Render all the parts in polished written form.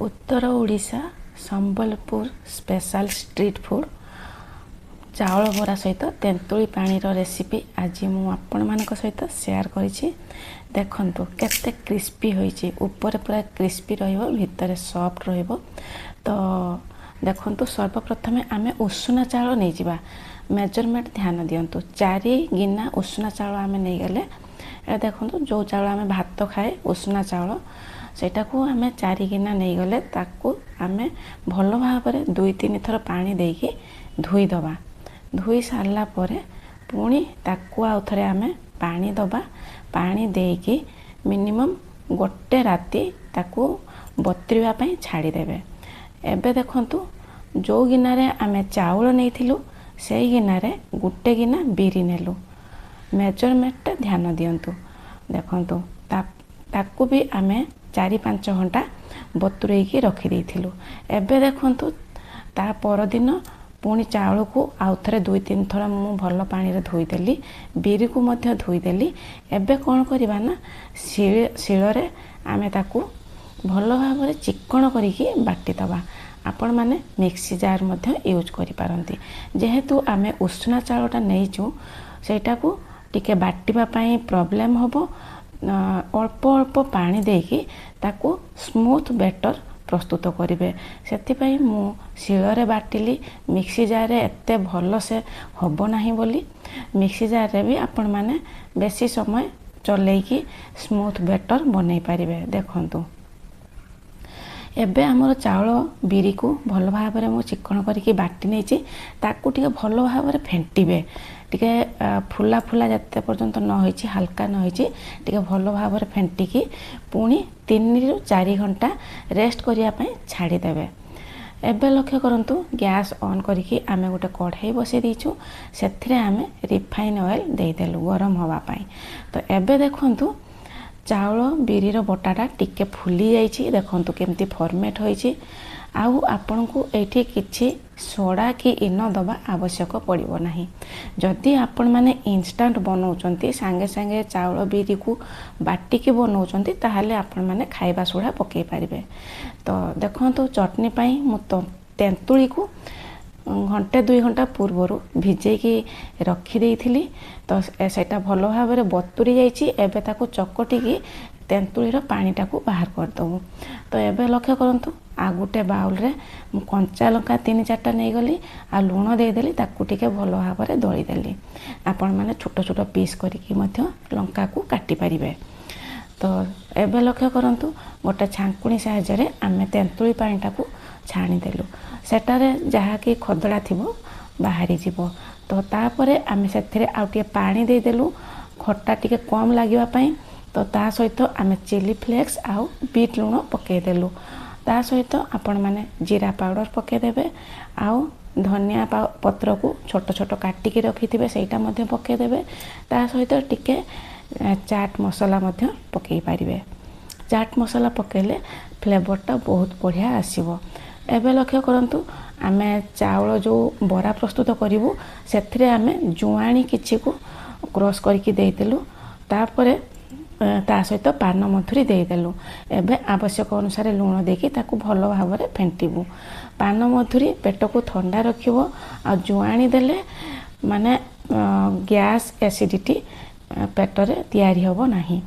उत्तर Odisha Sambalpur special street food चाउल बरा सहित तेंतुली पानीर रेसिपी आज मुझे सहित शेयर करी। देखंतु केते क्रिस्पी होइछि, ऊपर पूरा क्रिस्पी रहिबो, भितर सॉफ्ट रहिबो। तो देखंतु सर्वप्रथमे आमे उषुना चाउल नहीं जिबा। मेजरमेंट ध्यान दियंतु, 4 गिना उषुना चाउल आमे नहीं गले। देखंतु जो चाउल आमे भात खाए उषुना चाउल सेटा को आमे 4 गिना नहीं गले, ताकू आमे भलो भाबरे 2-3 थर पानी देकी धोई दबा। धोई सारला परे पुणी ताकू आउ थरे आमे पानी दबा। पानी देकी मिनिमम गोटे राती ताकू बतरिवा पई छाड़ी देबे। एबे देखंतु जो गिनारे आमे चाउल नहीं थिलु से गिनारे गुटे गिना बिरी नेलु। मेजरमेंट ध्यान दियंतु। देखंतु ताकू भी आमे 4-5 घंटा बतुरेकी रखी देइथिलु। एबे देखंतु ता परदिन पुणी चाउल को आउ थरे 2-3 थर मु भल पानी रे धोई देली, बिरी को मध्य धोई देली। एबे कोन करिबा ना शिଳରେ आमे ताकू भल भाबरे चिक्कण करिकी बाटी दबा। आपण माने मिक्सी जार मध्य यूज करि पारंती। जेहेतु आमे उषुना चाउलटा नेइचु सेटा को टिके बाटिबा पई प्रॉब्लम होबो। अल्प अल्प पानी देकी ताकू स्मूथ बैटर प्रस्तुत करिवे। सेतिपई मु शिଳରେ बाटिली। मिक्सी जार रे एते भल से होबो नाही बोली मिक्सी जार रे भी आपण माने बेसी समय चलेकी स्मूथ बैटर बनै पारिबे। देखंतु एबे हमर चाउल बिरी को भल भाबरे मु चिक्कण करिकी बाटी नेछि। ताकू टिके भल भाबरे फेंटिबे। टिके फुला फुला जते पर्यंत न होइछि, हल्का न होइछि, टिके भल भाबरे फेंटिकी पुणी 3-4 घंटा रेस्ट करिया पई छाड़ी देबे। एबे लक्ष्य करंतु गैस ऑन करिकी आमे गोटे कढ़ाई बसे दीचु। सेथिरे आमे रिफाइन ऑयल दे देलु गरम होवा पई। तो एबे देखंतु चाउल बिरीर बटाटा टिके फुली जाइछि। देखंतु केमती फॉर्मेट होइछि। आउ आपनकु एठी किछि सोडा कि इनो दबा आवश्यक पड़िबो नाही। जदि आपण माने इंस्टेंट बनाउचंती, सांगे सांगे चाउल बिरी को बाटी के बनाउचंती, ताहाले आपण माने खाइबा सोडा पके पारिबे। तो देखंतु चटनी पई मु तेंतुली को घंटे 2 घंटा पूर्वरु भिजे की रखी देइथिली। तो सेटा भलो भाबरे बतुरी जाइछि। एबे ताको चकटी की तेंतुलीर पानीटा को बाहर कर दबु। तो एबे लक्ष्य करंतु आ गुटे बाउल रे मु कंचा लंका 3-4टा नहीं गली आ लूण दे देली। ताकू टिके भलो भाबरे दळी देली। आपण माने छोट छोट पीस करिकी मध्य लंका को काटी परिबे। तो एबे लक्ष्य करंतु गोटे छांकुणी सहायता रे आमे तेंतुली पानीटा को छाणी देलु। सेटारे जहा कि खदड़ा थिबो बाहरी जिवो। तो तापरे आमे सेथिरे आउ टिके पानी दे देलु खट्टा टिके कम लागिबा पई। तो ता सहित आमे चिली फ्लेक्स आउ बीट लूण पके देलु। ता सहित आपण माने जीरा पाउडर पके देबे। आउ धनिया पत्र को छोट छोट काटिकी रखिथिबे सेटा मध्य पके देबे। ता सहित टिके चाट मसाला मध्य पके पारिबे। चाट मसाला पकेले फ्लेवरटा बहुत बढ़िया आसीबो। एबे लक्ष्य करंतु आमे चाउल जो बरा प्रस्तुत करिवु सेथिरे आमे जुआणी किछि को क्रॉस करके देइतेलु। तापरे ता सहित पान मधुरी दे देलु। एबे आवश्यक अनुसार लूण देकी ताकू भलो भाबरे फेंटिबु। पान मधुरी पेट को ठंडा रखिबो। आ जुआणी देले माने गैस एसिडिटी पेटरे तयारी होबो नाही।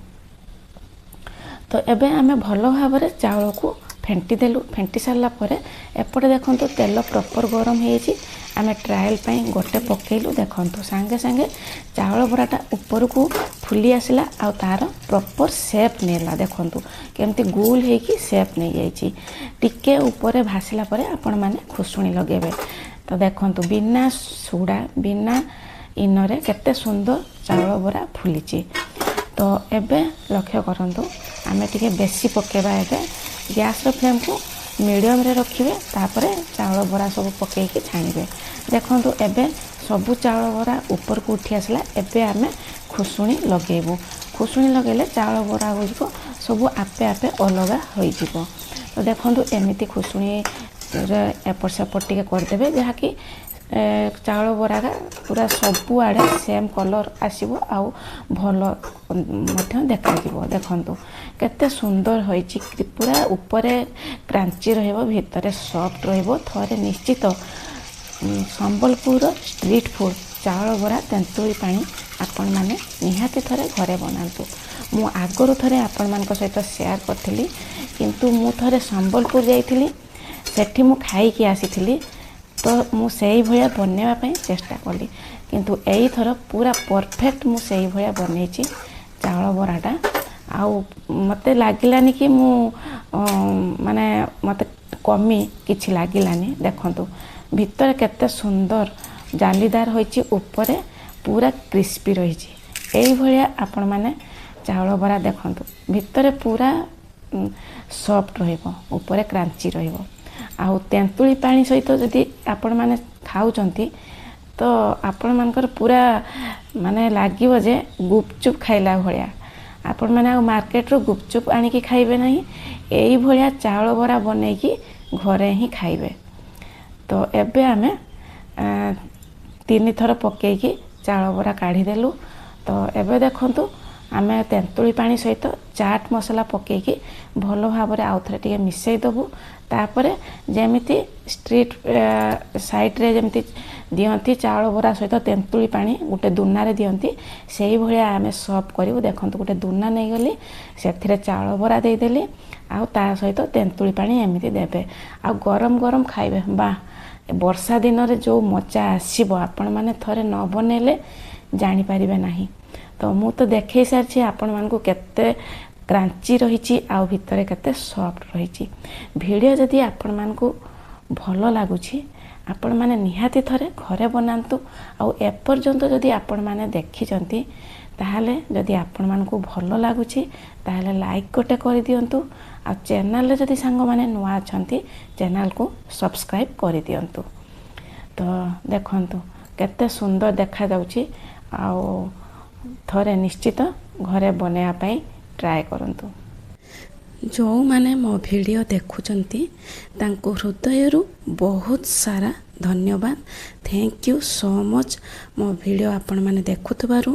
तो एबे आमे भलो भाबरे चाउल को फेंटी देलु। फेंटी सारला परे एपटे देखंतु तेल प्रॉपर गरम हेछि। आमे ट्रायल पई गोटे पकेलु। देखंतु सांगे सांगे चाउल बराटा ऊपर को फुली आसला आ तार प्रॉपर शेप नेला। देखंतु केमती गोल हेकी शेप नै जाइछि। टिके ऊपर भासिला परे आपण माने खुसुणी लगेबे। तो देखंतु बिना सोडा बिना इनरे केते सुंदर चाउल बरा फुलिछि। तो एबे लक्ष्य करंतु आमे टिके बेसी पकेबा। एबे गैस रो फ्लेम को मीडियम रे रखिबे। तापरे चाउल बरा सब पकेकी छाणिबे। देखंतु एबे सबु चाउल बरा ऊपर को उठी आसला। एबे आमे खुसुणी लगेबो। खुसुणी लगेले चाउल बरा होइबो सब आपे आपे अलगा होई जिवो। तो देखंतु एमिति खुसुणी रे एपट सेपट टिके कर देबे, जहा कि चाउल बरा पूरा सबु आड़े सेम कलर आसीबो आउ भल मध्य देखा जिवो। देखंतु केते सुंदर होइछि। पूरा ऊपर କ୍ରାଞ୍ଚି ରହିବ, ଭିତରେ ସଫ୍ଟ ରହିବ। ଥରେ ନିଶ୍ଚିତ ସମ୍ବଲପୁରର ଷ୍ଟ୍ରିଟ୍ ଫୁଡ଼୍ ଚାଉଳ ବରା ତେନ୍ତୁଳି ପାଣି ଆପଣମାନେ ନିହାତି ଥରେ ଘରେ ବନାନ୍ତୁ। ମୁଁ ଆଗରୁ ଥରେ ଆପଣମାନଙ୍କ ସହିତ ସେୟାର କରିଥିଲି, କିନ୍ତୁ ମୁଁ ଥରେ ସମ୍ବଲପୁର ଯାଇଥିଲି, ସେଠି ମୁଁ ଖାଇକି ଆସିଥିଲି, ତ ମୁଁ ସେଇଭଳିଆ ବନେଇବା ପାଇଁ ଚେଷ୍ଟା କଲି। କିନ୍ତୁ ଏଇଥର ପୁରା ପରଫେକ୍ଟ ମୁଁ ସେଇଭଳିଆ ବନେଇଛି ଚାଉଳ ବରାଟା। ଆଉ ମୋତେ ଲାଗିଲାନି କି ମୁଁ ମାନେ ମୋତେ କମି କିଛି ଲାଗିଲାନି। ଦେଖନ୍ତୁ ଭିତରେ କେତେ ସୁନ୍ଦର ଜାଲିଦାର ହୋଇଛି, ଉପରେ ପୁରା କ୍ରିସ୍ପି ରହିଛି। ଏଇଭଳିଆ ଆପଣମାନେ ଚାଉଳ ବରା ଦେଖନ୍ତୁ, ଭିତରେ ପୁରା ସଫ୍ଟ ରହିବ, ଉପରେ କ୍ରାଞ୍ଚି ରହିବ। ଆଉ ତେନ୍ତୁଳି ପାଣି ସହିତ ଯଦି ଆପଣମାନେ ଖାଉଛନ୍ତି ତ ଆପଣମାନଙ୍କର ପୁରା ମାନେ ଲାଗିବ ଯେ ଗୁପଚୁପ୍ ଖାଇଲା ଭଳିଆ। ଆପଣମାନେ ଆଉ ମାର୍କେଟରୁ ଗୁପଚୁପ୍ ଆଣିକି ଖାଇବେ ନାହିଁ, ଏଇଭଳିଆ ଚାଉଳ ବରା ବନେଇକି ଘରେ ହିଁ ଖାଇବେ। ତ ଏବେ ଆମେ 3 ଥର ପକେଇକି ଚାଉଳ ବରା କାଢ଼ିଦେଲୁ। ତ ଏବେ ଦେଖନ୍ତୁ ଆମେ ତେନ୍ତୁଳି ପାଣି ସହିତ ଚାଟ୍ ମସଲା ପକେଇକି ଭଲ ଭାବରେ ଆଉ ଥରେ ଟିକେ ମିଶାଇ ଦେବୁ। ତାପରେ ଯେମିତି ଷ୍ଟ୍ରିଟ୍ ସାଇଡ଼୍ରେ ଯେମିତି ଦିଅନ୍ତି ଚାଉଳ ବରା ସହିତ ତେନ୍ତୁଳି ପାଣି ଗୋଟେ ଦୂନାରେ ଦିଅନ୍ତି, ସେଇଭଳିଆ ଆମେ ସର୍ଭ କରିବୁ। ଦେଖନ୍ତୁ ଗୋଟେ ଦୂନା ନେଇଗଲି, ସେଥିରେ ଚାଉଳ ବରା ଦେଇଦେଲି, ଆଉ ତା ସହିତ ତେନ୍ତୁଳି ପାଣି ଏମିତି ଦେବେ, ଆଉ ଗରମ ଗରମ ଖାଇବେ। ବା ବର୍ଷା ଦିନରେ ଯେଉଁ ମଜା ଆସିବ, ଆପଣମାନେ ଥରେ ନ ବନେଇଲେ ଜାଣିପାରିବେ ନାହିଁ। ତ ମୁଁ ତ ଦେଖେଇ ସାରିଛି ଆପଣମାନଙ୍କୁ କେତେ କ୍ରାଞ୍ଚି ରହିଛି ଆଉ ଭିତରେ କେତେ ସଫ୍ଟ ରହିଛି। ଭିଡ଼ିଓ ଯଦି ଆପଣମାନଙ୍କୁ ଭଲ ଲାଗୁଛି, ଆପଣମାନେ ନିହାତି ଥରେ ଘରେ ବନାନ୍ତୁ। ଆଉ ଏପର୍ଯ୍ୟନ୍ତ ଯଦି ଆପଣମାନେ ଦେଖିଛନ୍ତି, ତାହେଲେ ଯଦି ଆପଣମାନଙ୍କୁ ଭଲ ଲାଗୁଛି ତାହେଲେ ଲାଇକ୍ ଗୋଟେ କରିଦିଅନ୍ତୁ। ଆଉ ଚ୍ୟାନେଲରେ ଯଦି ସାଙ୍ଗମାନେ ନୂଆ ଅଛନ୍ତି, ଚ୍ୟାନେଲକୁ ସବସ୍କ୍ରାଇବ୍ କରିଦିଅନ୍ତୁ। ତ ଦେଖନ୍ତୁ କେତେ ସୁନ୍ଦର ଦେଖାଯାଉଛି। ଆଉ ଥରେ ନିଶ୍ଚିତ ଘରେ ବନେଇବା ପାଇଁ ଟ୍ରାଏ କରନ୍ତୁ। ଯେଉଁମାନେ ମୋ ଭିଡ଼ିଓ ଦେଖୁଛନ୍ତି ତାଙ୍କୁ ହୃଦୟରୁ ବହୁତ ସାରା ଧନ୍ୟବାଦ। Thank you so much. ମୋ ଭିଡ଼ିଓ ଆପଣମାନେ ଦେଖୁଥିବାରୁ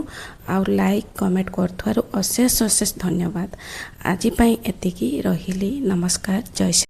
ଆଉ ଲାଇକ୍ କମେଣ୍ଟ କରୁଥିବାରୁ ଅଶେଷ ଅଶେଷ ଧନ୍ୟବାଦ। ଆଜି ପାଇଁ ଏତିକି, ରହିଲି। ନମସ୍କାର, ଜୟ ଶ୍ରୀ।